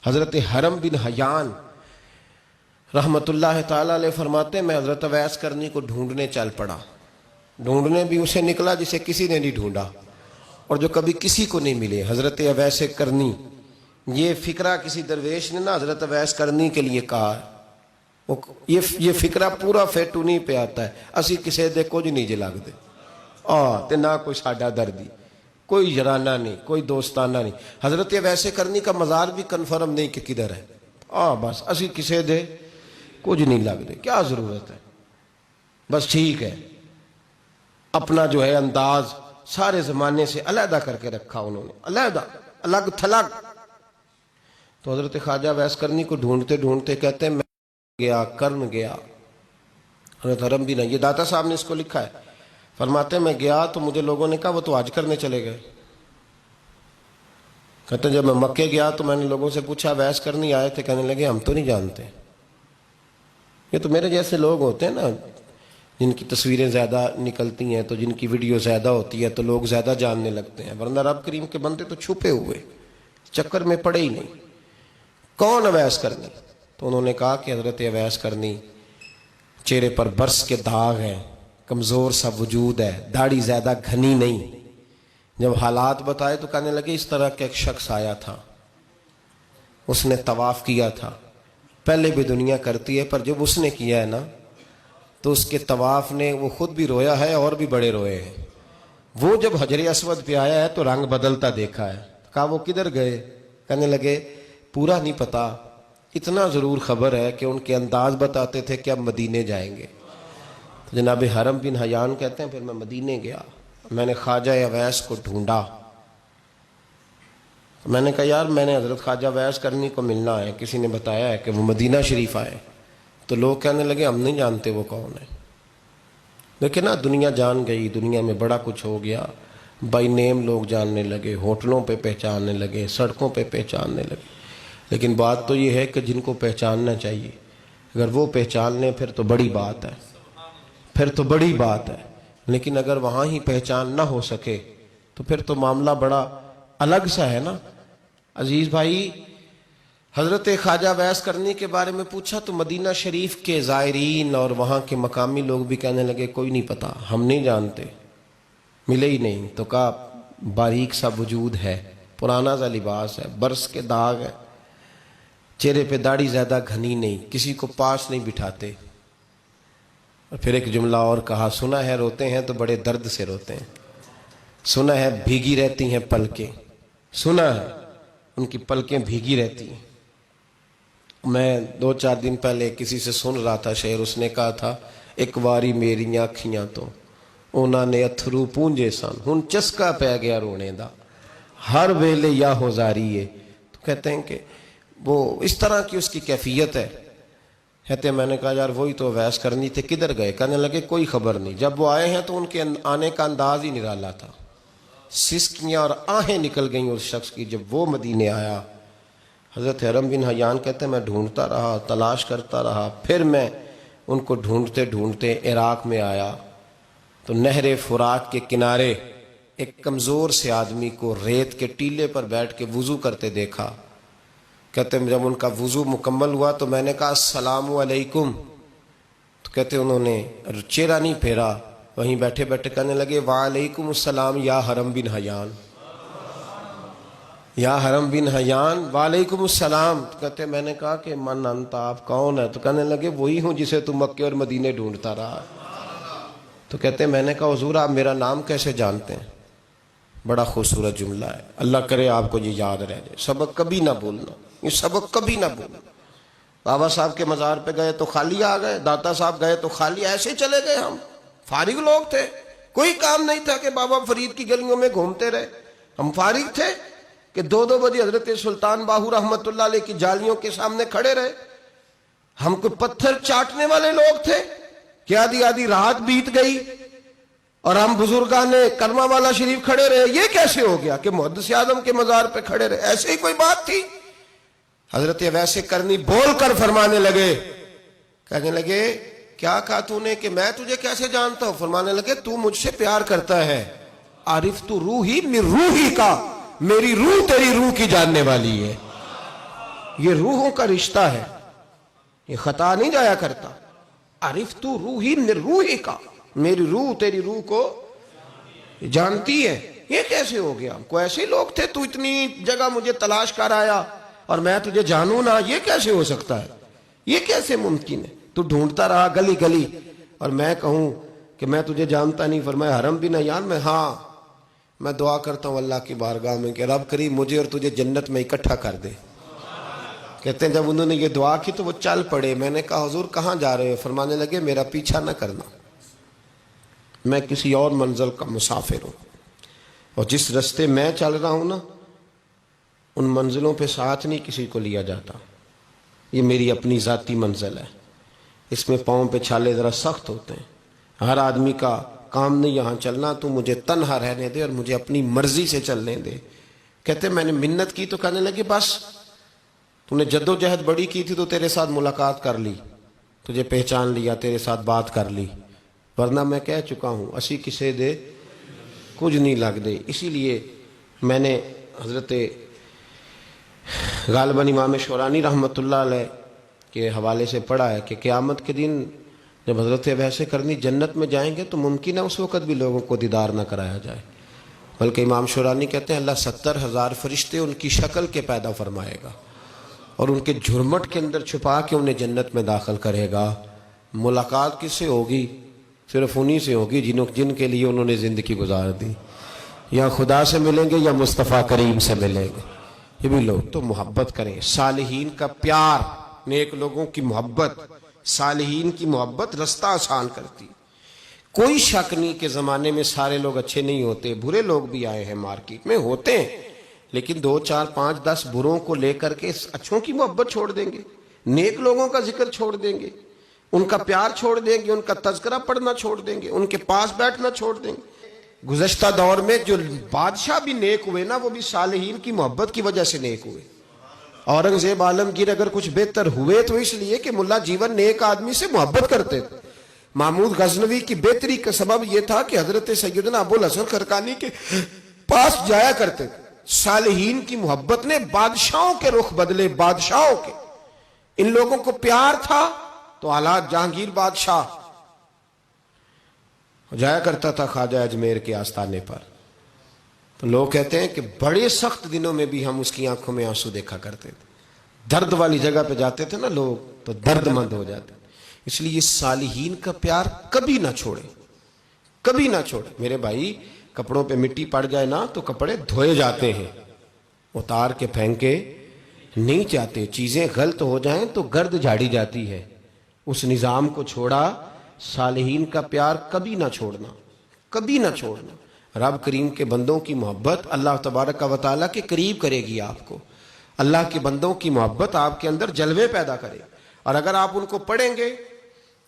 حضرت حرم بن حیان رحمت اللہ تعالی علیہ فرماتے ہیں میں حضرت اویس کرنی کو ڈھونڈنے چل پڑا. ڈھونڈنے بھی اسے نکلا جسے کسی نے نہیں ڈھونڈا اور جو کبھی کسی کو نہیں ملے. حضرت اویس کرنی، یہ فکرہ کسی درویش نے نا حضرت اویس کرنی کے لیے کہا. یہ فکرہ پورا فیٹونی پہ آتا ہے. اسی کسے دے کچھ نہیں جے لگ دے تے نہ کوئی ساڈا دردی، کوئی یارانہ نہیں، کوئی دوستانہ نہیں. حضرت اویس کرنی کا مزار بھی کنفرم نہیں کہ کدھر ہے. بس اسی کسے دے کچھ نہیں لگ دے. کیا ضرورت ہے؟ بس ٹھیک ہے، اپنا جو ہے انداز سارے زمانے سے علیحدہ کر کے رکھا انہوں نے، علیحدہ، الگ تھلگ. تو حضرت خواجہ اویس کرنی کو ڈھونڈتے ڈھونڈتے کہتے ہیں میں گیا، کرن گیا. حضرت حرم بھی نہیں، یہ داتا صاحب نے اس کو لکھا ہے. فرماتے ہیں میں گیا تو مجھے لوگوں نے کہا وہ تو حج کرنے چلے گئے. کہتے ہیں جب میں مکے گیا تو میں نے لوگوں سے پوچھا اویس کرنی آئے تھے؟ کہنے لگے ہم تو نہیں جانتے. یہ تو میرے جیسے لوگ ہوتے ہیں نا جن کی تصویریں زیادہ نکلتی ہیں تو جن کی ویڈیو زیادہ ہوتی ہے تو لوگ زیادہ جاننے لگتے ہیں، ورنہ رب کریم کے بندے تو چھپے ہوئے چکر میں پڑے ہی نہیں. کون اویس کرنی؟ تو انہوں نے کہا کہ حضرت اویس کرنی، چہرے پر برس کے داغ ہیں، کمزور سا وجود ہے، داڑھی زیادہ گھنی نہیں. جب حالات بتائے تو کہنے لگے اس طرح کا ایک شخص آیا تھا، اس نے طواف کیا تھا. پہلے بھی دنیا کرتی ہے پر جب اس نے کیا ہے نا تو اس کے طواف نے وہ خود بھی رویا ہے اور بھی بڑے روئے ہیں. وہ جب حجر اسود پہ آیا ہے تو رنگ بدلتا دیکھا ہے. کہا وہ کدھر گئے؟ کہنے لگے پورا نہیں پتا، اتنا ضرور خبر ہے کہ ان کے انداز بتاتے تھے کہ اب مدینے جائیں گے. تو جناب حرم بن حیان کہتے ہیں پھر میں مدینے گیا، میں نے خواجہ اویس کو ڈھونڈا. میں نے کہا یار میں نے حضرت خواجہ اویس کرنی کو ملنا ہے، کسی نے بتایا ہے کہ وہ مدینہ شریف آئے. تو لوگ کہنے لگے ہم نہیں جانتے وہ کون ہے. لیکن نا دنیا جان گئی، دنیا میں بڑا کچھ ہو گیا. بائی نیم لوگ جاننے لگے، ہوٹلوں پہ پہچاننے لگے، سڑکوں پہ پہچاننے لگے. لیکن بات تو یہ ہے کہ جن کو پہچاننا چاہیے اگر وہ پہچان لیں پھر تو بڑی بات ہے، پھر تو بڑی بات ہے. لیکن اگر وہاں ہی پہچان نہ ہو سکے تو پھر تو معاملہ بڑا الگ سا ہے نا. عزیز بھائی، حضرت خواجہ اویس کرنی کے بارے میں پوچھا تو مدینہ شریف کے زائرین اور وہاں کے مقامی لوگ بھی کہنے لگے کوئی نہیں پتا، ہم نہیں جانتے، ملے ہی نہیں. تو کہا باریک سا وجود ہے، پرانا سا لباس ہے، برس کے داغ ہے، چہرے پہ داڑھی زیادہ گھنی نہیں، کسی کو پاس نہیں بٹھاتے. اور پھر ایک جملہ اور کہا سنا ہے روتے ہیں تو بڑے درد سے روتے ہیں، سنا ہے بھیگی رہتی ہیں پلکیں، سنا ہے ان کی پلکیں بھیگی رہتی ہیں. میں 2-4 دن پہلے کسی سے سن رہا تھا شعر، اس نے کہا تھا ایک واری میری آنکھیاں تو انہوں نے اتھرو پونجے سن، ہن چسکا پہ گیا رونے دا ہر ویلے یا ہوزاری ہے. تو کہتے ہیں کہ وہ اس طرح کی اس کی کیفیت ہے. کہتے ہیں میں نے کہا یار وہی تو اویس کرنی تھے، کدھر گئے؟ کہنے لگے کوئی خبر نہیں. جب وہ آئے ہیں تو ان کے آنے کا انداز ہی نرالا تھا، سسکیاں اور آہیں نکل گئیں اس شخص کی جب وہ مدینے آیا. حضرت حرم بن حیان کہتے ہیں میں ڈھونڈتا رہا، تلاش کرتا رہا. پھر میں ان کو ڈھونڈتے ڈھونڈتے عراق میں آیا تو نہر فرات کے کنارے ایک کمزور سے آدمی کو ریت کے ٹیلے پر بیٹھ کے وضو کرتے دیکھا. کہتے ہیں جب ان کا وضو مکمل ہوا تو میں نے کہا السلام علیکم. تو کہتے انہوں نے چہرہ نہیں پھیرا، وہیں بیٹھے بیٹھے کہنے لگے وعلیکم السلام یا حرم بن حیان، یا حرم بن حیان وعلیکم السلام. تو کہتے میں نے کہا کہ من انت، آپ کون ہے؟ تو کہنے لگے وہی ہوں جسے تم مکے اور مدینے ڈھونڈتا رہا. تو کہتے میں نے کہا حضور آپ میرا نام کیسے جانتے ہیں؟ بڑا خوبصورت جملہ ہے، اللہ کرے آپ کو یہ یاد رہ جائے. سبق کبھی نہ بھولنا، یہ سبق کبھی نہ بھولنا. بابا صاحب کے مزار پہ گئے تو خالی آ گئے، داتا صاحب گئے تو خالی ایسے ہی چلے گئے. ہم فارغ لوگ تھے، کوئی کام نہیں تھا کہ بابا فرید کی گلیوں میں گھومتے رہے. ہم فارغ تھے کہ 2 بجے حضرت سلطان باہو رحمت اللہ علیہ کی جالیوں کے سامنے کھڑے رہے. ہم کوئی پتھر چاٹنے والے لوگ تھے کہ آدھی رات بیت گئی اور ہم بزرگان کرما والا شریف کھڑے رہے. یہ کیسے ہو گیا کہ محدث اعظم کے مزار پہ کھڑے رہے؟ ایسے ہی کوئی بات تھی؟ حضرت اویس کرنی بول کر فرمانے لگے، کہنے لگے کیا کہا تو نے کہ میں تجھے کیسے جانتا ہوں؟ فرمانے لگے تو مجھ سے پیار کرتا ہے. عارف تو روحی من روحی کا، میری روح تیری روح کی جاننے والی ہے. یہ روحوں کا رشتہ ہے، یہ خطا نہیں جایا کرتا. عرف تو روحی من روحی کا، میری روح تیری روح کو جانتی ہے. یہ کیسے ہو گیا؟ کوئی ایسے لوگ تھے تو اتنی جگہ مجھے تلاش کر آیا اور میں تجھے جانوں نہ؟ یہ کیسے ہو سکتا ہے؟ یہ کیسے ممکن ہے؟ تو ڈھونڈتا رہا گلی گلی اور میں کہوں کہ میں تجھے جانتا نہیں. فرمایا حرم بھی نہ جان میں، ہاں میں دعا کرتا ہوں اللہ کی بارگاہ میں کہ رب کریم مجھے اور تجھے جنت میں اکٹھا کر دے. کہتے ہیں جب انہوں نے یہ دعا کی تو وہ چل پڑے. میں نے کہا حضور کہاں جا رہے ہو؟ فرمانے لگے میرا پیچھا نہ کرنا، میں کسی اور منزل کا مسافر ہوں، اور جس رستے میں چل رہا ہوں نا ان منزلوں پہ ساتھ نہیں کسی کو لیا جاتا. یہ میری اپنی ذاتی منزل ہے، اس میں پاؤں پہ چھالے ذرا سخت ہوتے ہیں. ہر آدمی کا کام نہیں یہاں چلنا، تو مجھے تنہا رہنے دے اور مجھے اپنی مرضی سے چلنے دے. کہتے میں نے منت کی تو کہنے لگے بس تو نے جد و جہد بڑی کی تھی تو تیرے ساتھ ملاقات کر لی، تجھے پہچان لیا، تیرے ساتھ بات کر لی، ورنہ میں کہہ چکا ہوں اسی کسے دے کچھ نہیں لگ دے. اسی لیے میں نے حضرت غالباً امام شورانی رحمۃ اللہ علیہ کے حوالے سے پڑھا ہے کہ قیامت کے دن جب حضرت ویسے کرنی جنت میں جائیں گے تو ممکن ہے اس وقت بھی لوگوں کو دیدار نہ کرایا جائے، بلکہ امام شورانی کہتے ہیں اللہ 70,000 فرشتے ان کی شکل کے پیدا فرمائے گا اور ان کے جھرمٹ کے اندر چھپا کے انہیں جنت میں داخل کرے گا. ملاقات کس سے ہوگی؟ صرف انہی سے ہوگی جن کے لیے انہوں نے زندگی گزار دی. یا خدا سے ملیں گے یا مصطفیٰ کریم سے ملیں گے. یہ بھی لوگ تو محبت کریں، صالحین کا پیار، نیک لوگوں کی محبت، صالحین کی محبت رستہ آسان کرتی. کوئی شک نہیں کہ زمانے میں سارے لوگ اچھے نہیں ہوتے، برے لوگ بھی آئے ہیں مارکیٹ میں، ہوتے ہیں، لیکن 2 4 5 10 بروں کو لے کر کے اچھوں کی محبت چھوڑ دیں گے، نیک لوگوں کا ذکر چھوڑ دیں گے، ان کا پیار چھوڑ دیں گے، ان کا تذکرہ پڑھنا چھوڑ دیں گے، ان کے پاس بیٹھنا چھوڑ دیں گے. گزشتہ دور میں جو بادشاہ بھی نیک ہوئے نا وہ بھی صالحین کی محبت کی وجہ سے نیک ہوئے. اورنگزیب عالمگیر اگر کچھ بہتر ہوئے تو اس لیے کہ ملا جیون نیک آدمی سے محبت کرتے تھے. محمود غزنوی کی بہتری کا سبب یہ تھا کہ حضرت سیدنا ابو الحسن خرقانی کے پاس جایا کرتے تھے. صالحین کی محبت نے بادشاہوں کے رخ بدلے، بادشاہوں کے. ان لوگوں کو پیار تھا تو حالات جہانگیر بادشاہ جایا کرتا تھا خواجہ اجمیر کے آستانے پر، تو لوگ کہتے ہیں کہ بڑے سخت دنوں میں بھی ہم اس کی آنکھوں میں آنسو دیکھا کرتے تھے. درد والی جگہ پہ جاتے تھے نا لوگ تو درد مند ہو جاتے. اس لیے صالحین کا پیار کبھی نہ چھوڑے، کبھی نہ چھوڑے. میرے بھائی کپڑوں پہ مٹی پڑ جائے نا تو کپڑے دھوئے جاتے ہیں، اتار کے پھینکے نہیں جاتے. چیزیں غلط ہو جائیں تو گرد جھاڑی جاتی ہے. اس نظام کو چھوڑا، صالحین کا پیار کبھی نہ چھوڑنا، کبھی نہ چھوڑنا. رب کریم کے بندوں کی محبت اللہ تبارک و تعالیٰ کے قریب کرے گی آپ کو. اللہ کے بندوں کی محبت آپ کے اندر جلوے پیدا کرے. اور اگر آپ ان کو پڑھیں گے،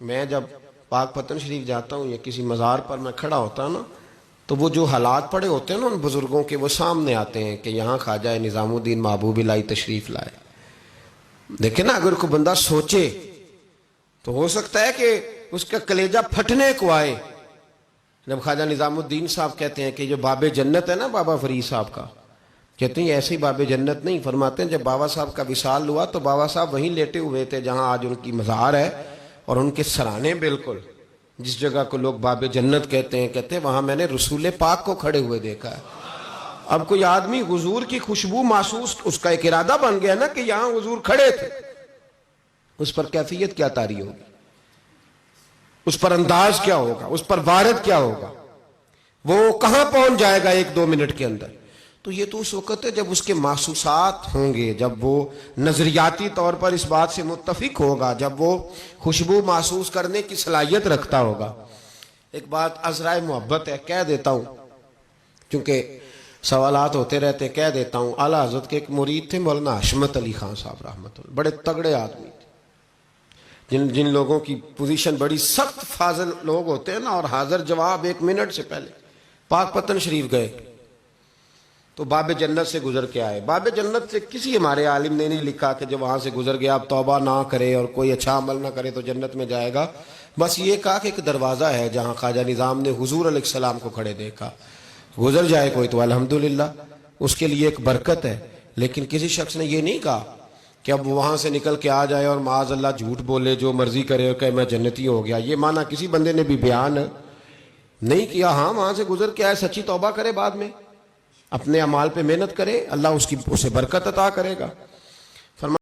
میں جب پاک پتن شریف جاتا ہوں یا کسی مزار پر میں کھڑا ہوتا ہوں نا تو وہ جو حالات پڑے ہوتے ہیں نا ان بزرگوں کے، وہ سامنے آتے ہیں کہ یہاں خواجہ نظام الدین محبوب الہی تشریف لائے. دیکھیں نا اگر کوئی بندہ سوچے تو ہو سکتا ہے کہ اس کا کلیجہ پھٹنے کو آئے. جب خواجہ نظام الدین صاحب کہتے ہیں کہ جو باب جنت ہے نا بابا فرید صاحب کا، کہتے ہیں ایسی باب جنت نہیں. فرماتے ہیں جب بابا صاحب کا وصال ہوا تو بابا صاحب وہیں لیٹے ہوئے تھے جہاں آج ان کی مزار ہے، اور ان کے سرانے بالکل جس جگہ کو لوگ باب جنت کہتے ہیں وہاں میں نے رسول پاک کو کھڑے ہوئے دیکھا ہے. اب کوئی آدمی حضور کی خوشبو محسوس، اس کا ایک ارادہ بن گیا نا کہ یہاں حضور کھڑے تھے، اس پر کیفیت کیا طاری ہوگی، اس پر انداز کیا ہوگا، اس پر وارد کیا ہوگا، وہ کہاں پہنچ جائے گا 1-2 منٹ کے اندر. تو یہ تو اس وقت ہے جب اس کے محسوسات ہوں گے، جب وہ نظریاتی طور پر اس بات سے متفق ہوگا، جب وہ خوشبو محسوس کرنے کی صلاحیت رکھتا ہوگا. ایک بات عذرائے محبت ہے، کہہ دیتا ہوں چونکہ سوالات ہوتے رہتے، کہہ دیتا ہوں. اعلیٰ حضرت کے ایک مرید تھے مولانا حشمت علی خان صاحب رحمۃ اللہ، بڑے تگڑے آدمی تھے. جن لوگوں کی پوزیشن بڑی سخت فاضل لوگ ہوتے ہیں نا، اور حاضر جواب 1 منٹ سے پہلے. پاک پتن شریف گئے تو باب جنت سے گزر کے آئے. باب جنت سے کسی ہمارے عالم نے نہیں لکھا کہ جب وہاں سے گزر گیا اب توبہ نہ کرے اور کوئی اچھا عمل نہ کرے تو جنت میں جائے گا. بس یہ کہا کہ ایک دروازہ ہے جہاں خواجہ نظام نے حضور علیہ السلام کو کھڑے دیکھا، گزر جائے کوئی تو الحمدللہ اس کے لیے ایک برکت ہے. لیکن کسی شخص نے یہ نہیں کہا کہ اب وہاں سے نکل کے آ جائے اور معاذ اللہ جھوٹ بولے، جو مرضی کرے اور کہ میں جنتی ہو گیا. یہ معنی کسی بندے نے بھی بیان نہیں کیا. ہاں وہاں سے گزر کے آئے، سچی توبہ کرے، بعد میں اپنے اعمال پہ محنت کرے، اللہ اسے برکت عطا کرے گا.